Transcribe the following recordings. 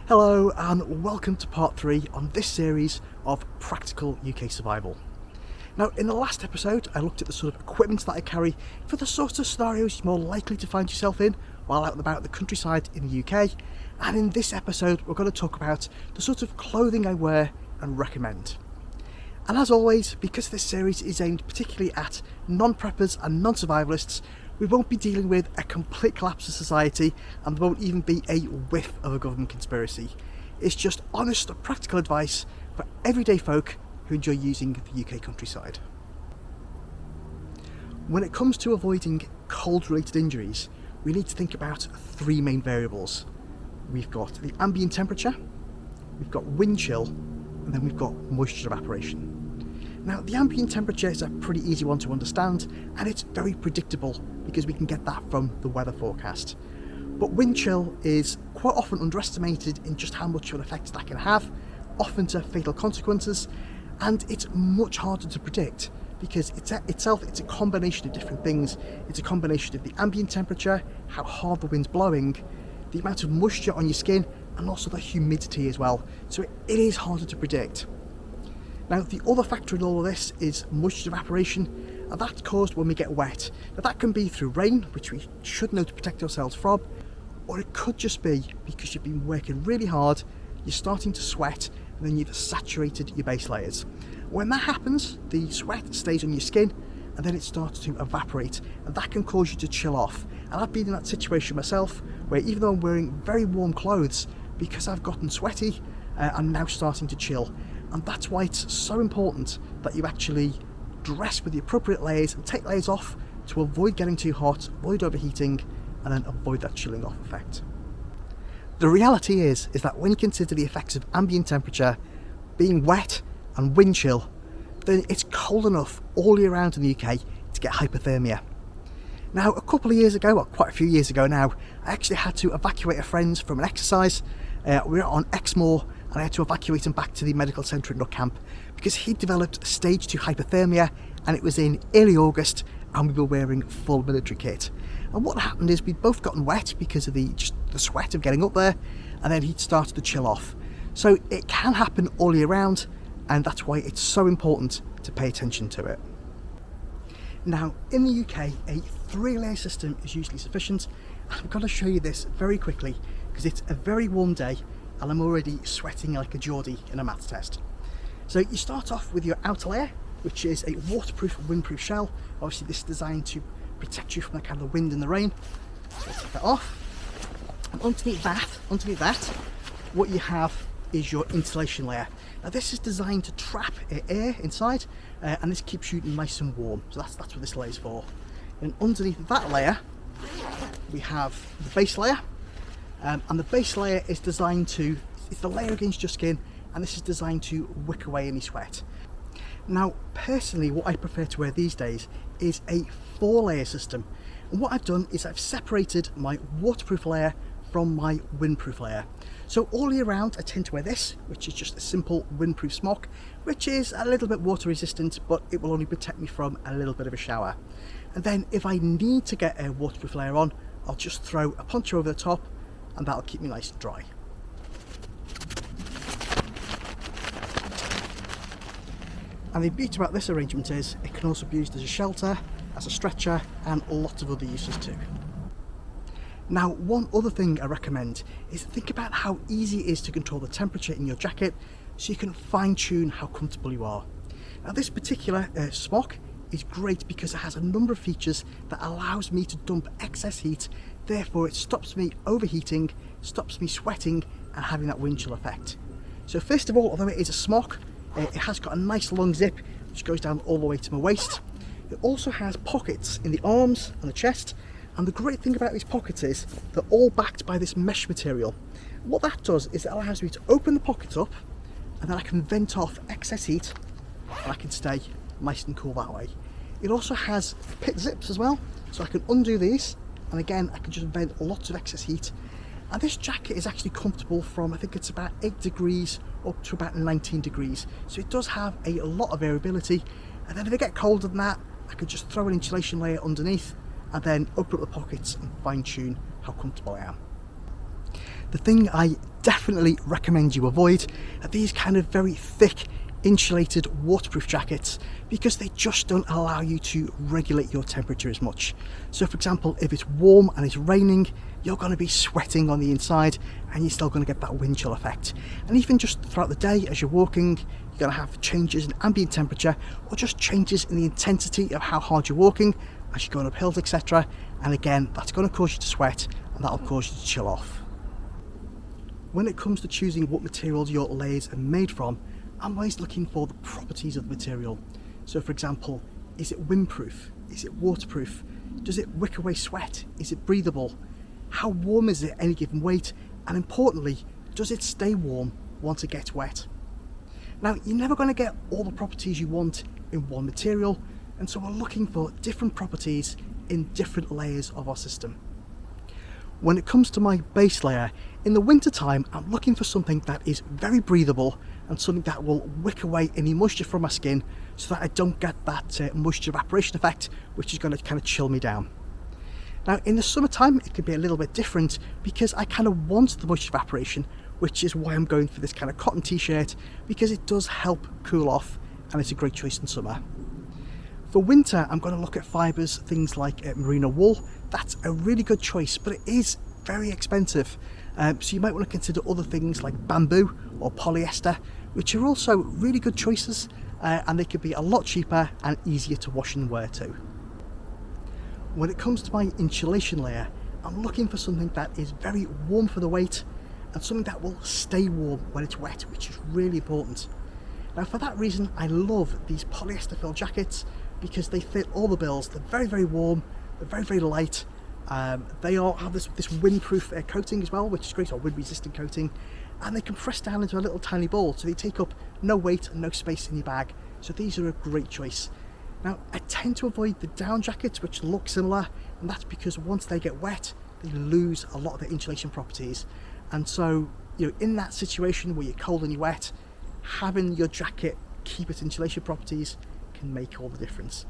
Hello and welcome to part 3 on this series of Practical UK Survival. Now, in the last episode I looked at the sort of equipment that I carry for the sort of scenarios you're more likely to find yourself in while out and about the countryside in the UK, and in this episode we're going to talk about the sort of clothing I wear and recommend. And as always, because this series is aimed particularly at non-preppers and non-survivalists, we won't be dealing with a complete collapse of society, and there won't even be a whiff of a government conspiracy. It's just honest, practical advice for everyday folk who enjoy using the UK countryside. When it comes to avoiding cold-related injuries, we need to think about 3 main variables. We've got the ambient temperature, we've got wind chill, and then we've got moisture evaporation. Now, the ambient temperature is a pretty easy one to understand, and it's very predictable because we can get that from the weather forecast. But wind chill is quite often underestimated in just how much of an effect that can have, often to fatal consequences, and it's much harder to predict because it's a combination of different things. It's a combination of the ambient temperature, how hard the wind's blowing, the amount of moisture on your skin, and also the humidity as well. So it is harder to predict. Now, the other factor in all of this is moisture evaporation, and that's caused when we get wet. Now, that can be through rain, which we should know to protect ourselves from, or it could just be because you've been working really hard, you're starting to sweat, and then you've saturated your base layers. When that happens, the sweat stays on your skin, and then it starts to evaporate, and that can cause you to chill off. And I've been in that situation myself, where even though I'm wearing very warm clothes, because I've gotten sweaty, I'm now starting to chill. And that's why it's so important that you actually dress with the appropriate layers and take layers off to avoid getting too hot, avoid overheating, and then avoid that chilling off effect. The reality is that when you consider the effects of ambient temperature, being wet and wind chill, then it's cold enough all year round in the UK to get hypothermia. Now, a couple of years ago, well, quite a few years ago now, I actually had to evacuate a friend from an exercise. We were on Exmoor, and I had to evacuate him back to the medical centre in Camp because he developed stage 2 hypothermia, and it was in early August, and we were wearing full military kit. And what happened is we'd both gotten wet because of the sweat of getting up there, and then he'd started to chill off. So it can happen all year round, and that's why it's so important to pay attention to it. Now, in the UK, a 3-layer system is usually sufficient, and I'm going to show you this very quickly because it's a very warm day and I'm already sweating like a Geordie in a maths test. So you start off with your outer layer, which is a waterproof, windproof shell. Obviously this is designed to protect you from the kind of the wind and the rain. So take that off. And underneath that, what you have is your insulation layer. Now this is designed to trap air inside, and this keeps you nice and warm. So that's what this layer is for. And underneath that layer, we have the base layer. And the base layer is designed to, it's the layer against your skin, and this is designed to wick away any sweat. Now, personally, what I prefer to wear these days is a 4-layer system. And what I've done is I've separated my waterproof layer from my windproof layer. So all year round, I tend to wear this, which is just a simple windproof smock, which is a little bit water resistant, but it will only protect me from a little bit of a shower. And then if I need to get a waterproof layer on, I'll just throw a poncho over the top, and that'll keep me nice and dry. And the beauty about this arrangement is it can also be used as a shelter, as a stretcher, and a lot of other uses too. Now, one other thing I recommend is think about how easy it is to control the temperature in your jacket so you can fine-tune how comfortable you are. Now, this particular smock is great because it has a number of features that allows me to dump excess heat. Therefore, it stops me overheating, stops me sweating, and having that wind chill effect. So first of all, although it is a smock, it has got a nice long zip which goes down all the way to my waist. It also has pockets in the arms and the chest, and the great thing about these pockets is they're all backed by this mesh material. What that does is it allows me to open the pockets up, and then I can vent off excess heat, and I can stay nice and cool that way. It also has pit zips as well, so I can undo these, and again I can just vent lots of excess heat. And this jacket is actually comfortable from, I think it's about 8 degrees up to about 19 degrees, so it does have a lot of variability. And then if I get colder than that, I could just throw an insulation layer underneath and then open up the pockets and fine tune how comfortable I am. The thing I definitely recommend you avoid are these kind of very thick, insulated, waterproof jackets, because they just don't allow you to regulate your temperature as much. So for example, if it's warm and it's raining, you're going to be sweating on the inside and you're still going to get that wind chill effect. And even just throughout the day as you're walking, you're going to have changes in ambient temperature, or just changes in the intensity of how hard you're walking as you're going up hills, etc. And again, that's going to cause you to sweat, and that'll cause you to chill off. When it comes to choosing what materials your layers are made from, I'm always looking for the properties of the material. So for example, is it windproof? Is it waterproof? Does it wick away sweat? Is it breathable? How warm is it at any given weight? And importantly, does it stay warm once it gets wet? Now, you're never going to get all the properties you want in one material, and so we're looking for different properties in different layers of our system. When it comes to my base layer, in the winter time, I'm looking for something that is very breathable and something that will wick away any moisture from my skin, so that I don't get that moisture evaporation effect, which is going to kind of chill me down. Now in the summertime, it can be a little bit different, because I kind of want the moisture evaporation, which is why I'm going for this kind of cotton t-shirt, because it does help cool off and it's a great choice in summer. For winter, I'm going to look at fibres, things like merino wool. That's a really good choice, but it is very expensive. So you might want to consider other things like bamboo or polyester, which are also really good choices, and they could be a lot cheaper and easier to wash and wear too. When it comes to my insulation layer, I'm looking for something that is very warm for the weight and something that will stay warm when it's wet, which is really important. Now for that reason, I love these polyester filled jackets, because they fit all the bills. They're very, very warm, they're very, very light. They have this windproof coating as well, which is great, or wind resistant coating, and they compress down into a little tiny ball, so they take up no weight and no space in your bag. So these are a great choice. Now I tend to avoid the down jackets, which look similar, and that's because once they get wet, they lose a lot of their insulation properties. And so, you know, in that situation where you're cold and you're wet, having your jacket keep its insulation properties can make all the difference.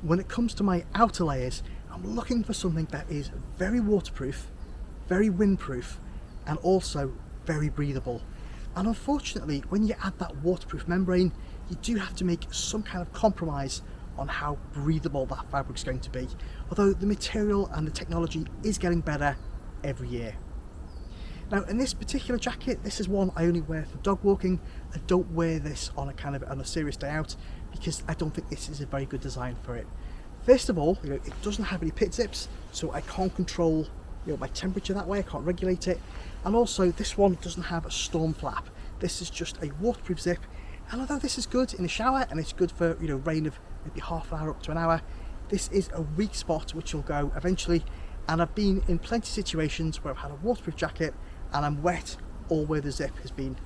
When it comes to my outer layers, I'm looking for something that is very waterproof, very windproof, and also very breathable. And unfortunately, when you add that waterproof membrane, you do have to make some kind of compromise on how breathable that fabric is going to be, although the material and the technology is getting better every year. Now in this particular jacket, this is one I only wear for dog walking. I don't wear this on a serious day out, because I don't think this is a very good design for it. First of all, it doesn't have any pit zips, so I can't control my temperature that way. I can't regulate it. And also this one doesn't have a storm flap. This is just a waterproof zip, and although this is good in the shower and it's good for rain of maybe half an hour up to an hour, this is a weak spot which will go eventually. And I've been in plenty of situations where I've had a waterproof jacket and I'm wet, or where the zip has been.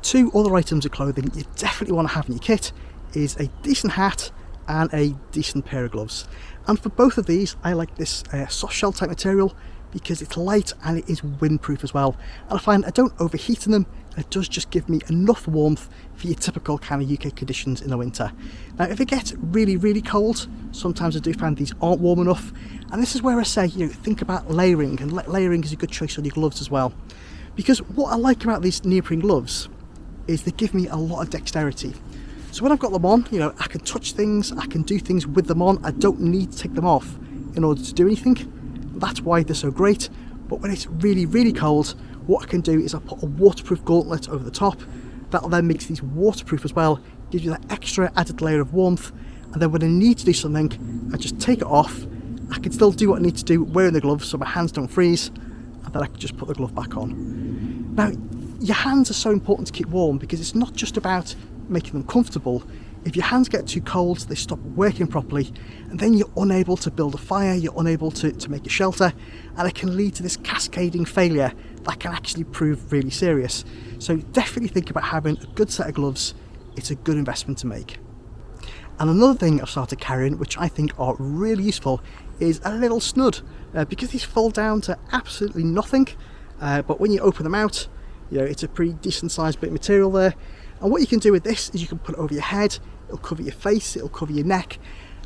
Two other items of clothing you definitely want to have in your kit is a decent hat and a decent pair of gloves. And for both of these, I like this soft shell type material, because it's light and it is windproof as well. And I find I don't overheat in them, and it does just give me enough warmth for your typical kind of UK conditions in the winter. Now if it gets really, really cold, sometimes I do find these aren't warm enough, and this is where I say, think about layering, and layering is a good choice on your gloves as well. Because what I like about these neoprene gloves is they give me a lot of dexterity. So when I've got them on, I can touch things, I can do things with them on. I don't need to take them off in order to do anything. That's why they're so great. But when it's really, really cold, what I can do is I put a waterproof gauntlet over the top. That'll then make these waterproof as well, gives you that extra added layer of warmth. And then when I need to do something, I just take it off. I can still do what I need to do wearing the gloves so my hands don't freeze, and then I can just put the glove back on. Now, your hands are so important to keep warm, because it's not just about making them comfortable. If your hands get too cold, they stop working properly, and then you're unable to build a fire, you're unable to make a shelter, and it can lead to this cascading failure that can actually prove really serious. So definitely think about having a good set of gloves. It's a good investment to make. And another thing I've started carrying, which I think are really useful, is a little Snood, because these fold down to absolutely nothing, but when you open them out, it's a pretty decent sized bit of material there. And what you can do with this is you can put it over your head, it'll cover your face, it'll cover your neck,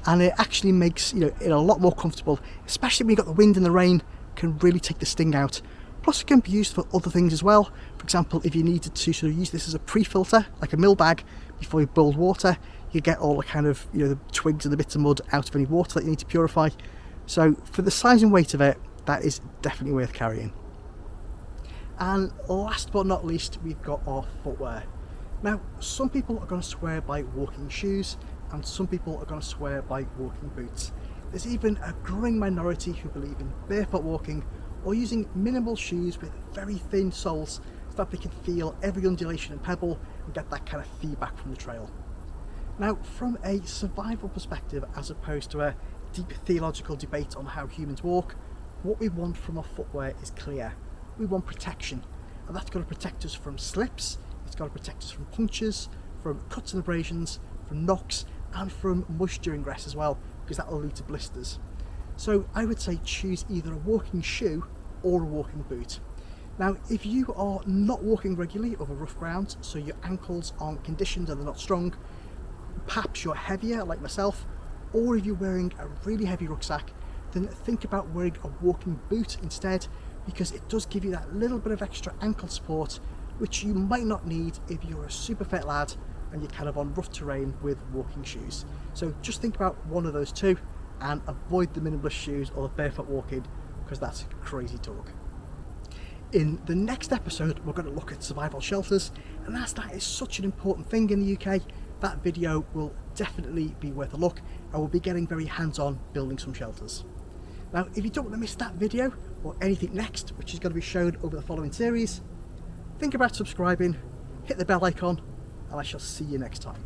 and it actually makes it a lot more comfortable, especially when you've got the wind and the rain, can really take the sting out. Plus it can be used for other things as well. For example, if you needed to sort of use this as a pre-filter, like a mill bag, before you boiled water, you get all the kind of, the twigs and the bits of mud out of any water that you need to purify. So for the size and weight of it, that is definitely worth carrying. And last but not least, we've got our footwear. Now, some people are going to swear by walking shoes, and some people are going to swear by walking boots. There's even a growing minority who believe in barefoot walking or using minimal shoes with very thin soles so that they can feel every undulation and pebble and get that kind of feedback from the trail. Now, from a survival perspective, as opposed to a deep theological debate on how humans walk, what we want from our footwear is clear. We want protection, and that's got to protect us from slips, it's got to protect us from punctures, from cuts and abrasions, from knocks, and from mush during rest as well, because that will lead to blisters. So I would say choose either a walking shoe or a walking boot. Now, if you are not walking regularly over rough ground, so your ankles aren't conditioned and they're not strong, perhaps you're heavier like myself, or if you're wearing a really heavy rucksack, then think about wearing a walking boot instead, because it does give you that little bit of extra ankle support, which you might not need if you're a super fit lad and you're kind of on rough terrain with walking shoes. So just think about one of those two and avoid the minimalist shoes or the barefoot walking, because that's crazy talk. In the next episode, we're going to look at survival shelters, and as that is such an important thing in the UK, that video will definitely be worth a look, and we'll be getting very hands-on building some shelters. Now, if you don't want to miss that video or anything next, which is going to be shown over the following series, think about subscribing, hit the bell icon, and I shall see you next time.